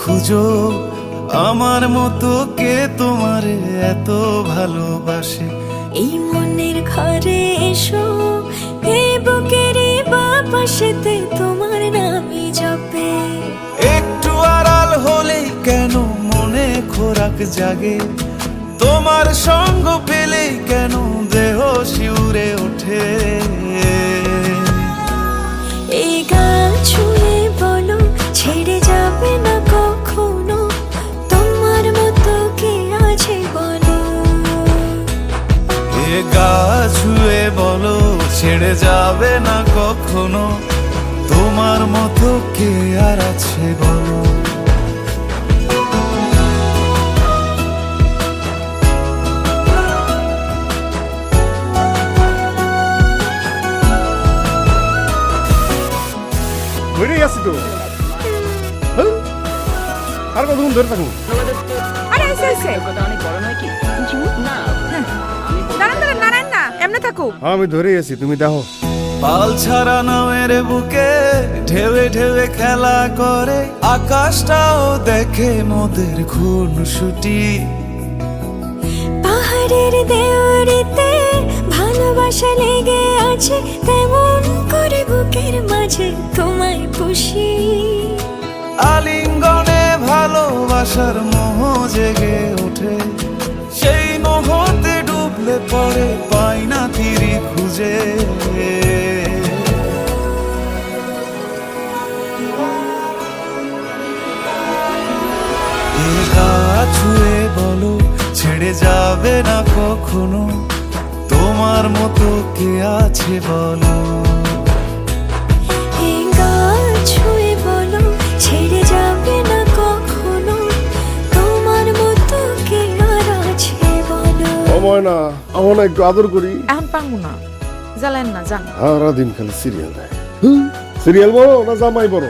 খুঁজো আমার মতো কে তোমারে এত ভালোবাসে। এই মনের ঘরে এসো, এই বুকেরই বাপাশেতে তোমার নামই জপে। একটু আড়াল হলেই কেন মনে খোরাক জাগে, তোমার সঙ্গ পেলেই কেন দেহ শিউরে ওঠে। এই গান ছুঁয়ে বলো ছেড়ে যাবে না কখনো, তোমার মতো কে আছে বলো। এ গা ছুঁয়ে বলো ছেড়ে যাবে না কখনো, তোমার মতো কে আর আছে বলো। ধরেই আছি তো, হ্যাঁ? আর কতক্ষণ ধরে থাকুন? আরে আইসে আইসে অনেক বড় নয় কি না দাঁড়ান দাঁড়ান নারায়ণ না এমনি থাকো। আমি ধরেই আছি, তুমি দেখো। পাল ছাড়া নামের বুকে ঢেউে ঢেউে খেলা করে, আকাশটাও দেখে মোদের খুনসুটি। পাহাড়ের দেওয়ারিতে ভালোবাসা লেগে আছে, তেমন করে বুকের মাঝে তোমায় পুষি। আলিঙ্গনে ভালোবাসার মোহ জেগে ওঠে, সেই মোহতে ডুবলে পড়ে পাই না তীরে খুঁজে। এ গা ছুঁয়ে বলো ছেড়ে যাবে না কখনো, তোমার মতো কে আছে বলো। এই গান ছুঁয়ে বলো ছেড়ে যাবে না কখনো, তোমার মতো কে আর আছে বলো। সময় না, আমার না একটু আদর করি। এখন পারবো না, জ্বালেন না জান। সারাদিন খালি সিরিয়াল দেয়। সিরিয়াল বড় না জামাই বড়?